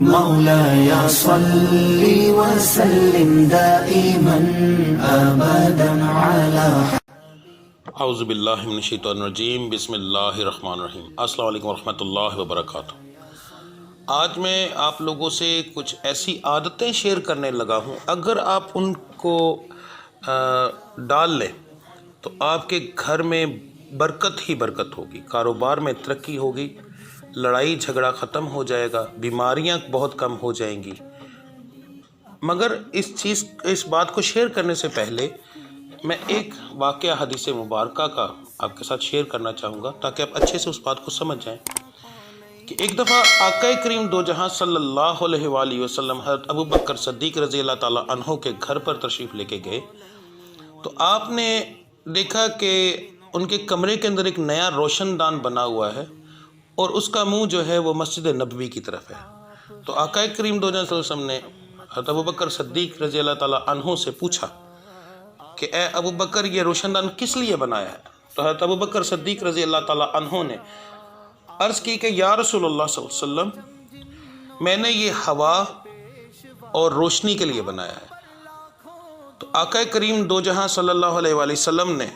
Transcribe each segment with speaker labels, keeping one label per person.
Speaker 1: مولاي صل وسلم دائما ابدا على
Speaker 2: اعوذ باللہ من الشیطان الرجیم، بسم اللہ الرحمن الرحیم۔ السلام علیکم ورحمۃ اللہ وبرکاتہ۔ آج میں آپ لوگوں سے کچھ ایسی عادتیں شیئر کرنے لگا ہوں، اگر آپ ان کو ڈال لیں تو آپ کے گھر میں برکت ہی برکت ہوگی، کاروبار میں ترقی ہوگی، لڑائی جھگڑا ختم ہو جائے گا، بیماریاں بہت کم ہو جائیں گی۔ مگر اس بات کو شیئر کرنے سے پہلے میں ایک واقعہ حدیث مبارکہ کا آپ کے ساتھ شیئر کرنا چاہوں گا تاکہ آپ اچھے سے اس بات کو سمجھ جائیں کہ ایک دفعہ آقا کریم دو جہاں صلی اللہ علیہ وآلہ وسلم حضرت ابو بکر صدیق رضی اللہ تعالیٰ عنہ کے گھر پر تشریف لے کے گئے تو آپ نے دیکھا کہ ان کے کمرے کے اندر ایک نیا روشن دان بنا ہوا ہے اور اس کا منہ جو ہے وہ مسجد نبوی کی طرف ہے۔ تو آقا کریم دو جہاں صلی اللہ علیہ وسلم نے حضرت ابو بکر صدیق رضی اللہ تعالیٰ عنہ سے پوچھا کہ اے ابو بکر، یہ روشن دان کس لیے بنایا ہے؟ تو حضرت ابو بکر صدیق رضی اللہ تعالیٰ عنہ نے عرض کی کہ یا رسول اللہ صلی اللہ علیہ وسلم، میں نے یہ ہوا اور روشنی کے لیے بنایا ہے۔ تو آقا کریم دو جہاں صلی اللہ علیہ وآلہ وسلم نے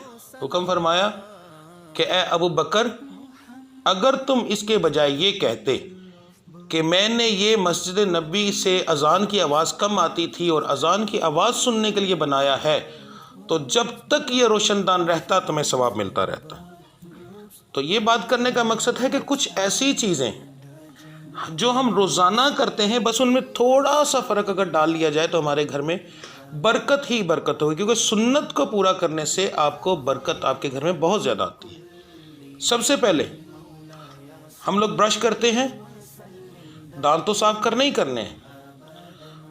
Speaker 2: حکم فرمایا کہ اے ابو بکر، اگر تم اس کے بجائے یہ کہتے کہ میں نے یہ مسجد نبوی سے اذان کی آواز کم آتی تھی اور اذان کی آواز سننے کے لیے بنایا ہے تو جب تک یہ روشن دان رہتا تمہیں ثواب ملتا رہتا۔ تو یہ بات کرنے کا مقصد ہے کہ کچھ ایسی چیزیں جو ہم روزانہ کرتے ہیں، بس ان میں تھوڑا سا فرق اگر ڈال لیا جائے تو ہمارے گھر میں برکت ہی برکت ہوگی، کیونکہ سنت کو پورا کرنے سے آپ کو برکت آپ کے گھر میں بہت زیادہ آتی ہے۔ سب سے پہلے ہم لوگ برش کرتے ہیں، دانت تو صاف کرنے ہی کرنے ہیں،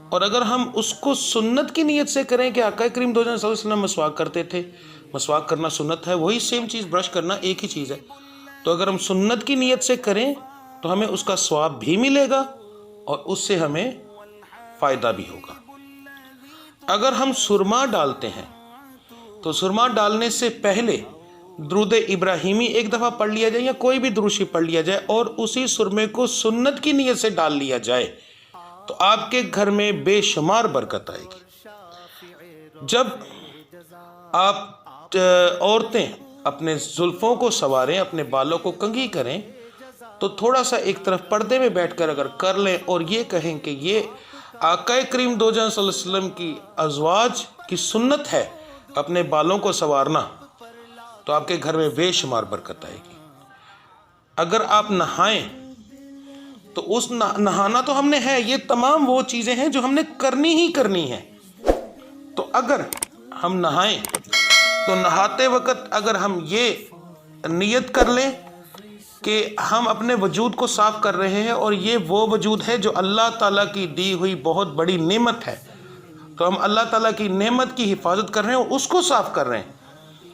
Speaker 2: اور اگر ہم اس کو سنت کی نیت سے کریں کہ آقا کریم دو جہاں صلی اللہ علیہ وسلم مسواک کرتے تھے، مسواک کرنا سنت ہے، وہی سیم چیز برش کرنا ایک ہی چیز ہے، تو اگر ہم سنت کی نیت سے کریں تو ہمیں اس کا ثواب بھی ملے گا اور اس سے ہمیں فائدہ بھی ہوگا۔ اگر ہم سرما ڈالتے ہیں تو سرما ڈالنے سے پہلے درود ابراہیمی ایک دفعہ پڑھ لیا جائے یا کوئی بھی درود شریف پڑھ لیا جائے اور اسی سرمے کو سنت کی نیت سے ڈال لیا جائے تو آپ کے گھر میں بے شمار برکت آئے گی۔ جب آپ عورتیں اپنے زلفوں کو سنواریں، اپنے بالوں کو کنگھی کریں تو تھوڑا سا ایک طرف پردے میں بیٹھ کر اگر کر لیں اور یہ کہیں کہ یہ آقا کریم دو جہاں صلی اللہ علیہ وسلم کی ازواج کی سنت ہے اپنے بالوں کو سنوارنا، تو آپ کے گھر میں بے شمار برکت آئے گی۔ اگر آپ نہائیں تو اس نہانا تو ہم نے ہے، یہ تمام وہ چیزیں ہیں جو ہم نے کرنی ہی کرنی ہیں۔ تو اگر ہم نہائیں تو نہاتے وقت اگر ہم یہ نیت کر لیں کہ ہم اپنے وجود کو صاف کر رہے ہیں اور یہ وہ وجود ہے جو اللہ تعالیٰ کی دی ہوئی بہت بڑی نعمت ہے، تو ہم اللہ تعالیٰ کی نعمت کی حفاظت کر رہے ہیں اور اس کو صاف کر رہے ہیں،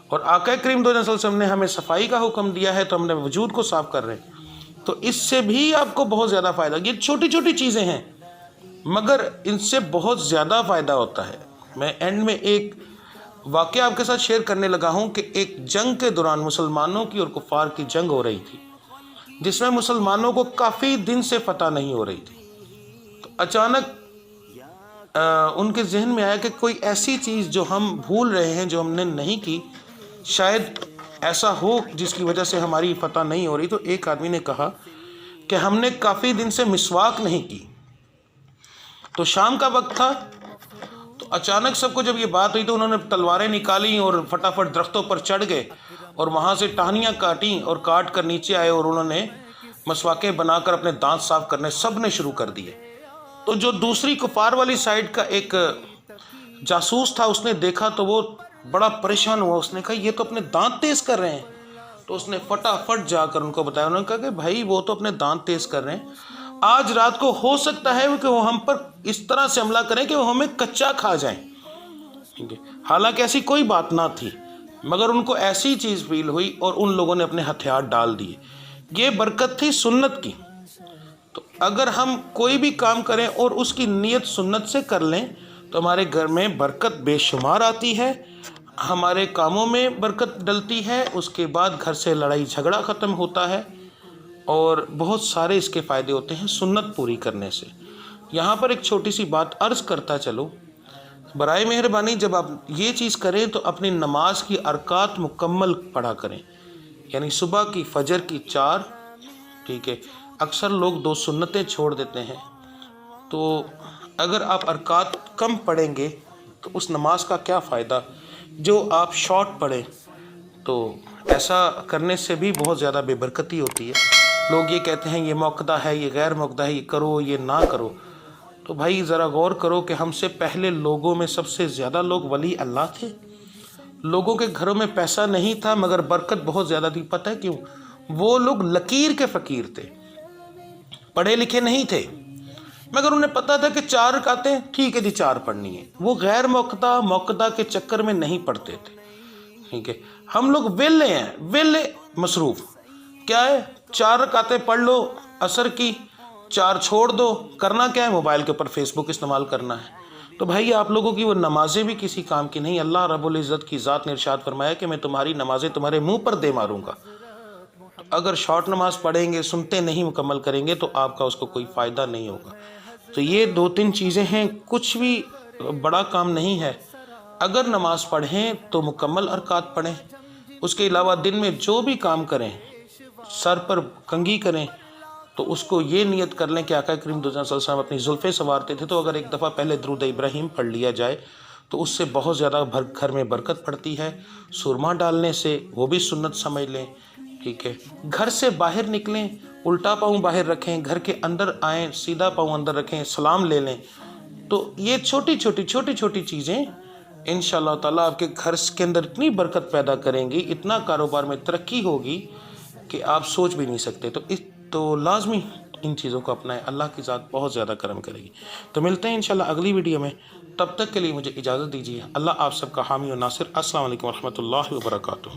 Speaker 2: اور آقا کریم صلی اللہ علیہ وسلم نے ہمیں صفائی کا حکم دیا ہے تو ہم نے وجود کو صاف کر رہے ہیں، تو اس سے بھی آپ کو بہت زیادہ فائدہ۔ یہ چھوٹی چھوٹی چیزیں ہیں مگر ان سے بہت زیادہ فائدہ ہوتا ہے۔ میں اینڈ میں ایک واقعہ آپ کے ساتھ شیئر کرنے لگا ہوں کہ ایک جنگ کے دوران مسلمانوں کی اور کفار کی جنگ ہو رہی تھی جس میں مسلمانوں کو کافی دن سے فتح نہیں ہو رہی تھی۔ تو اچانک ان کے ذہن میں آیا کہ کوئی ایسی چیز جو ہم بھول رہے ہیں، جو ہم نے نہیں کی، شاید ایسا ہو جس کی وجہ سے ہماری فتح نہیں ہو رہی۔ تو ایک آدمی نے کہا کہ ہم نے کافی دن سے مسواک نہیں کی۔ تو شام کا وقت تھا، تو اچانک سب کو جب یہ بات ہوئی تو انہوں نے تلواریں نکالی اور فٹافٹ درختوں پر چڑھ گئے اور وہاں سے ٹہنیاں کاٹیں اور کاٹ کر نیچے آئے اور انہوں نے مسواکیں بنا کر اپنے دانت صاف کرنے سب نے شروع کر دیے۔ تو جو دوسری کفار والی سائڈ کا ایک جاسوس تھا، اس نے دیکھا تو وہ بڑا پریشان ہوا، اس نے کہا یہ تو اپنے دانت تیز کر رہے ہیں۔ تو اس نے فٹافٹ جا کر ان کو بتایا، انہوں نے کہا کہ بھائی وہ تو اپنے دانت تیز کر رہے ہیں، آج رات کو ہو سکتا ہے کہ وہ ہم پر اس طرح سے حملہ کریں کہ وہ ہمیں کچا کھا جائیں۔ حالانکہ ایسی کوئی بات نہ تھی مگر ان کو ایسی چیز فیل ہوئی اور ان لوگوں نے اپنے ہتھیار ڈال دیے۔ یہ برکت تھی سنت کی۔ تو اگر ہم کوئی بھی کام کریں اور اس کی نیت سنت سے کر لیں تو ہمارے گھر میں برکت بے شمار آتی ہے، ہمارے کاموں میں برکت ڈلتی ہے، اس کے بعد گھر سے لڑائی جھگڑا ختم ہوتا ہے اور بہت سارے اس کے فائدے ہوتے ہیں سنت پوری کرنے سے۔ یہاں پر ایک چھوٹی سی بات عرض کرتا چلو، برائے مہربانی جب آپ یہ چیز کریں تو اپنی نماز کی ارکات مکمل پڑھا کریں، یعنی صبح کی فجر کی 4، ٹھیک ہے، اکثر لوگ 2 سنتیں چھوڑ دیتے ہیں، تو اگر آپ ارکات کم پڑھیں گے تو اس نماز کا کیا فائدہ جو آپ شارٹ پڑھیں، تو ایسا کرنے سے بھی بہت زیادہ بے برکتی ہوتی ہے۔ لوگ یہ کہتے ہیں یہ موقدہ ہے، یہ غیر موقدہ ہے، یہ کرو یہ نہ کرو، تو بھائی ذرا غور کرو کہ ہم سے پہلے لوگوں میں سب سے زیادہ لوگ ولی اللہ تھے، لوگوں کے گھروں میں پیسہ نہیں تھا مگر برکت بہت زیادہ تھی۔ پتہ ہے کیوں؟ وہ لوگ لکیر کے فقیر تھے، پڑھے لکھے نہیں تھے، مگر انہیں پتا تھا کہ 4 رکعتیں ٹھیک ہے جی 4 پڑھنی ہے، وہ غیر موقدہ کے چکر میں نہیں پڑھتے تھے، ٹھیک ہے۔ ہم لوگ ویلے ہیں، ویلے مصروف، کیا ہے 4 رکعتیں پڑھ لو عصر کی، 4 چھوڑ دو، کرنا کیا ہے؟ موبائل کے اوپر فیس بک استعمال کرنا ہے۔ تو بھائی آپ لوگوں کی وہ نمازیں بھی کسی کام کی نہیں۔ اللہ رب العزت کی ذات نے ارشاد فرمایا کہ میں تمہاری نمازیں تمہارے منہ پر دے ماروں گا۔ تو اگر شارٹ نماز پڑھیں گے، سنتے نہیں مکمل کریں گے تو آپ کا اس کو کوئی فائدہ نہیں ہوگا۔ تو یہ 2-3 چیزیں ہیں، کچھ بھی بڑا کام نہیں ہے۔ اگر نماز پڑھیں تو مکمل ارکات پڑھیں، اس کے علاوہ دن میں جو بھی کام کریں، سر پر کنگھی کریں تو اس کو یہ نیت کر لیں کہ آقا کریم صلی اللہ علیہ وسلم اپنی زلفیں سنوارتے تھے، تو اگر ایک دفعہ پہلے درود ابراہیم پڑھ لیا جائے تو اس سے بہت زیادہ گھر میں برکت پڑتی ہے۔ سرما ڈالنے سے وہ بھی سنت سمجھ لیں، ٹھیک ہے۔ گھر سے باہر نکلیں، الٹا پاؤں باہر رکھیں، گھر کے اندر آئیں سیدھا پاؤں اندر رکھیں، سلام لے لیں، تو یہ چھوٹی چھوٹی چیزیں انشاءاللہ تعالیٰ آپ کے گھر کے اندر اتنی برکت پیدا کریں گی، اتنا کاروبار میں ترقی ہوگی کہ آپ سوچ بھی نہیں سکتے۔ تو لازمی ان چیزوں کو اپنائیں، اللہ کی ذات بہت زیادہ کرم کرے گی۔ تو ملتے ہیں انشاءاللہ اگلی ویڈیو میں، تب تک کے لیے مجھے اجازت دیجیے۔ اللہ آپ سب کا حامی و ناصر۔ السلام علیکم ورحمۃ اللہ وبرکاتہ۔